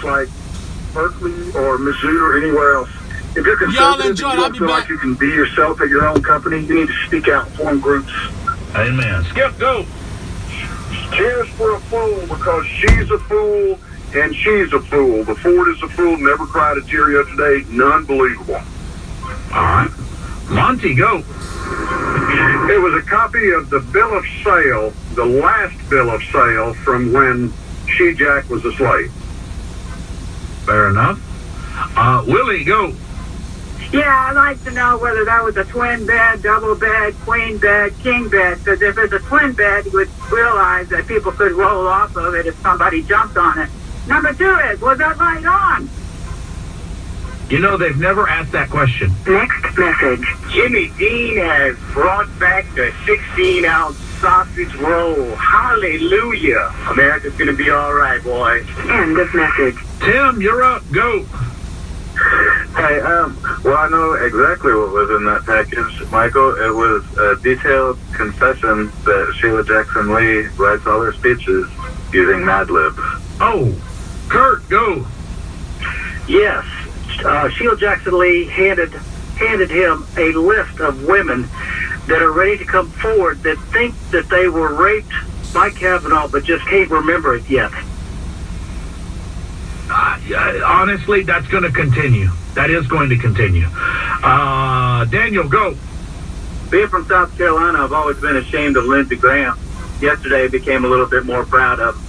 like Berkeley or Mizzou or anywhere else. If you're conservative and you don't feel like you can be yourself at your own company, you need to speak out and form groups. Amen. Skip, go. Cheers for a fool, because she's a fool and she's a fool. The Ford is a fool, never cried a tear yesterday. None-believable. All right. Monty, go. It was a copy of the bill of sale, the last bill of sale from when She-Jack was a slave. Fair enough. Willie, go. Yeah, I'd like to know whether that was a twin bed, double bed, queen bed, king bed, because if it's a twin bed, you would realize that people could roll off of it if somebody jumped on it. Number 2 is, was that light on? You know, they've never asked that question. Next message. Jimmy Dean has brought back the 16-ounce sausage roll. Hallelujah. America's going to be all right, boys. End of message. Tim, you're up. Go. Hey, well, I know exactly what was in that package, Michael. It was a detailed confession that Sheila Jackson Lee writes all her speeches using Mad Libs. Oh, Kurt, go. Yes. Sheila Jackson Lee handed him a list of women that are ready to come forward that think that they were raped by Kavanaugh but just can't remember it yet. Honestly, that's going to continue. That is going to continue. Daniel, go. Being from South Carolina, I've always been ashamed of Lindsey Graham. Yesterday, I became a little bit more proud of him.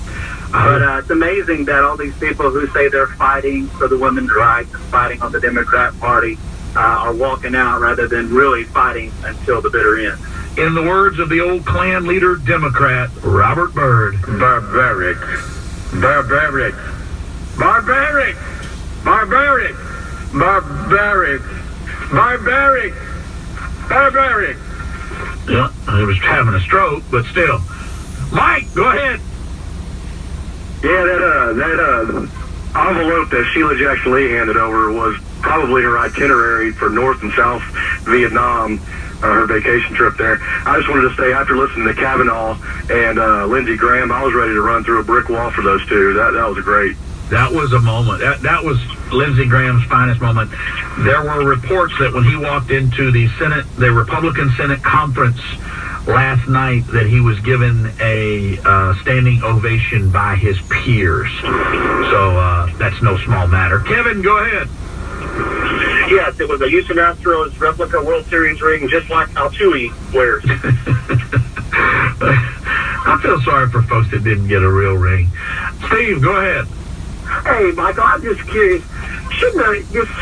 But it's amazing that all these people who say they're fighting for the women's rights, fighting on the Democrat Party, are walking out rather than really fighting until the bitter end. In the words of the old Klan leader, Democrat Robert Byrd. Barbaric. Barbaric. Barbaric. Barbaric. Barbaric. Barbaric. Barbaric. Yeah, he was having a stroke, but still. Mike, go ahead. Yeah, that envelope that Sheila Jackson Lee handed over was probably her itinerary for North and South Vietnam, her vacation trip there. I just wanted to say, after listening to Kavanaugh and Lindsey Graham, I was ready to run through a brick wall for those two. That was great. That was a moment. That was Lindsey Graham's finest moment. There were reports that when he walked into the Republican Senate conference last night, that he was given a standing ovation by his peers. So that's no small matter. Kevin, go ahead. Yes, it was a Houston Astros replica World Series ring, just like Altuve wears. I feel sorry for folks that didn't get a real ring. Steve, go ahead. Hey, Michael, I'm just curious.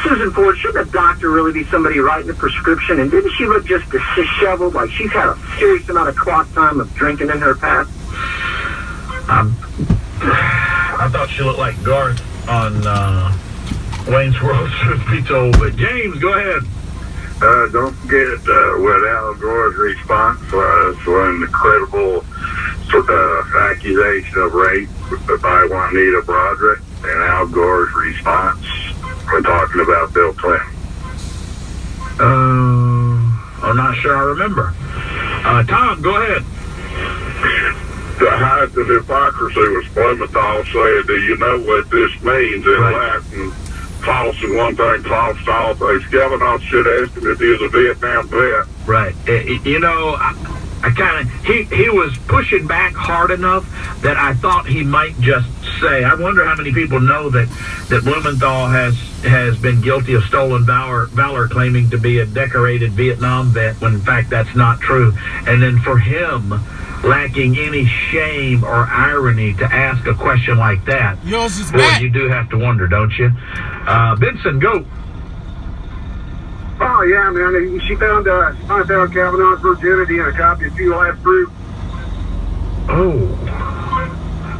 Susan Ford, shouldn't a doctor really be somebody writing the prescription? And didn't she look just disheveled, like she's had a serious amount of clock time of drinking in her past? I thought she looked like Garth on Wayne's World, truth be told. But James, go ahead. Don't forget what Al Gore's response was when the credible accusation of rape by Juanita Broderick, and Al Gore's response when talking about Bill Clinton. I'm not sure I remember. Tom, go ahead. The height of hypocrisy was Blumenthal saying, do you know what this means in Latin? False in one thing, false in all things. Kavanaugh should ask him if he was a Vietnam vet. Right. You know, I kind of, he was pushing back hard enough that I thought he might just say, I wonder how many people know that Blumenthal has been guilty of stolen valor, claiming to be a decorated Vietnam vet, when in fact that's not true. And then for him, lacking any shame or irony, to ask a question like that, yours is boy, back. you do have to wonder, don't you? Benson, go. Oh, yeah, man. She found Kavanaugh's virginity in a copy of Few Life Fruit. Oh.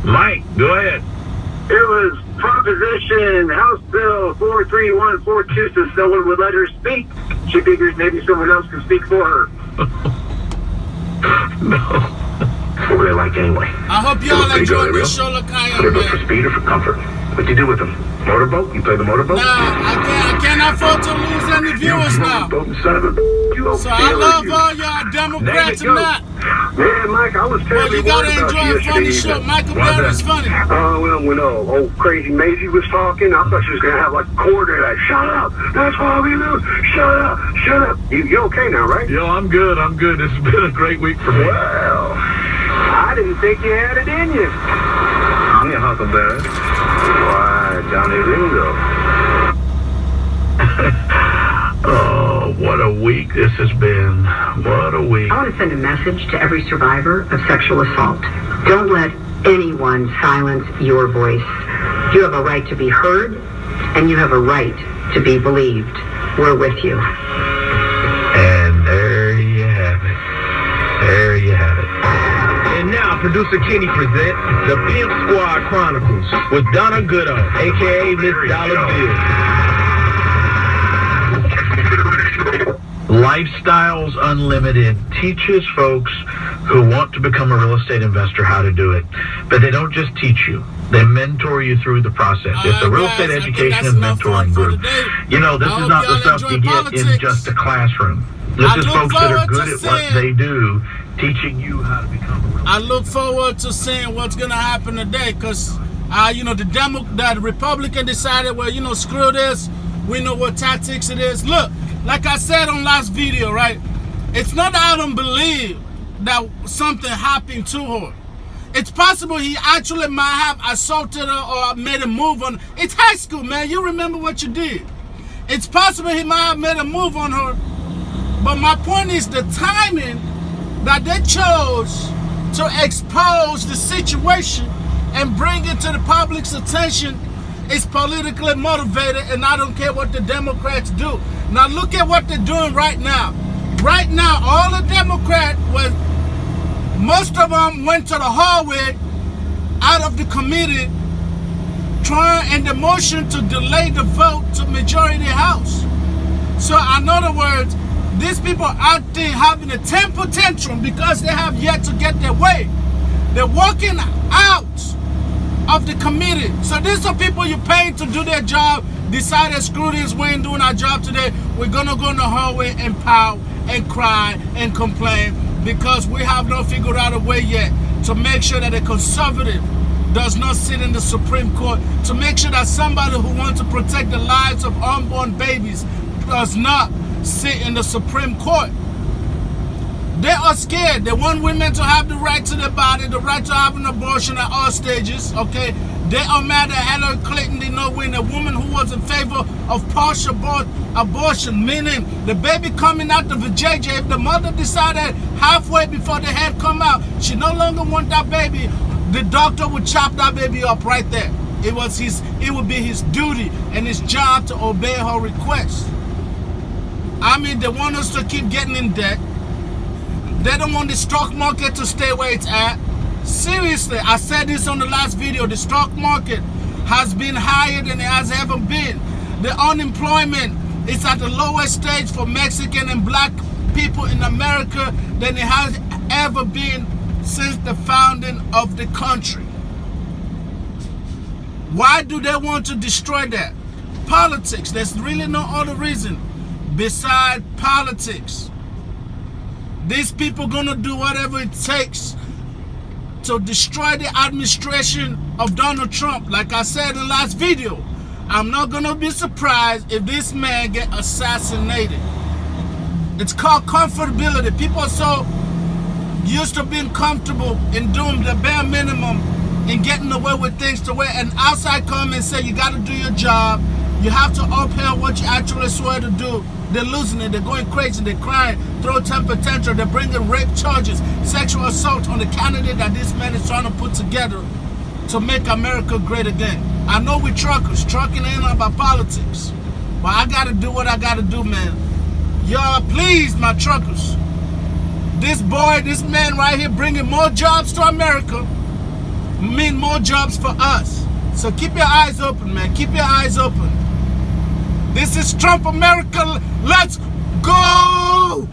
Mike, go ahead. It was Proposition House Bill 43142, so someone would let her speak. She figures maybe someone else can speak for her. No. What would I like anyway? I hope y'all enjoyed this show, Lakaya, For speed or for comfort? What you do with them? Motorboat? You play the motorboat? Nah, I can't afford to lose any viewers now. Son of a... So I love all y'all Democrats and that. Man, Mike, I was Well, terribly you gotta worried about enjoy you a funny yesterday show. evening. Michael Why Barry's that? funny. Well, when old crazy Maisie was talking, I thought she was going to have like a quarter like, shut up, that's why we lose, shut up. You okay now, right? Yo, I'm good. This has been a great week for me. Well, I didn't think you had it in you. Yeah, Huckleberry. Why, Johnny Ringo. Oh, what a week this has been. What a week. I want to send a message to every survivor of sexual assault. Don't let anyone silence your voice. You have a right to be heard, and you have a right to be believed. We're with you. And there you have it. There you have it. And now, producer Kenny presents the Pimp Squad Chronicles with Donna Goodall, a.k.a. Miss Dollar Bill. Lifestyles Unlimited teaches folks who want to become a real estate investor how to do it. But they don't just teach you. They mentor you through the process. It's a real estate education and mentoring group. You know, this is not the stuff you get in just a classroom. This is folks that are good at what they do, teaching you how to become a real estate. I look forward to seeing what's gonna happen today, because the Republican decided, well, screw this. We know what tactics it is. Look, like I said on last video, right? It's not that I don't believe that something happened to her. It's possible he actually might have assaulted her or made a move on. It's high school, man. You remember what you did. It's possible he might have made a move on her. But my point is the timing that they chose to expose the situation and bring it to the public's attention is politically motivated, and I don't care what the Democrats do. Now look at what they're doing right now. Right now, all the Democrats, most of them went to the hallway out of the committee in the motion to delay the vote to majority house. So in other words, these people out there having a temper tantrum because they have yet to get their way. They're walking out of the committee. So these are people you pay to do their job, decided, screw this, we ain't doing our job today. We're gonna go in the hallway and pout and cry and complain because we have not figured out a way yet to make sure that a conservative does not sit in the Supreme Court, to make sure that somebody who wants to protect the lives of unborn babies does not sit in the Supreme Court. They are scared. They want women to have the right to their body, the right to have an abortion at all stages, okay? They are mad at Hillary Clinton did not win, a woman who was in favor of partial abortion, meaning the baby coming out of the JJ, if the mother decided halfway before the head come out, she no longer want that baby, the doctor would chop that baby up right there. It would be his duty and his job to obey her request. I mean, they want us to keep getting in debt. They don't want the stock market to stay where it's at. Seriously, I said this on the last video. The stock market has been higher than it has ever been. The unemployment is at the lowest stage for Mexican and black people in America than it has ever been since the founding of the country. Why do they want to destroy that? Politics. There's really no other reason besides politics. These people gonna do whatever it takes to destroy the administration of Donald Trump. Like I said in the last video, I'm not gonna be surprised if this man get assassinated. It's called comfortability. People are so used to being comfortable in doing the bare minimum and getting away with things to where an outside come and say you gotta do your job, you have to uphold what you actually swear to do. They're losing it, they're going crazy, they're crying, throw temper tantrum, they're bringing rape charges, sexual assault on the candidate that this man is trying to put together to make America great again. I know we truckers, trucking ain't about politics, but I gotta do what I gotta do, man. Y'all, please, my truckers. This man right here bringing more jobs to America, mean more jobs for us. So keep your eyes open, man, keep your eyes open. This is Trump America. Let's go!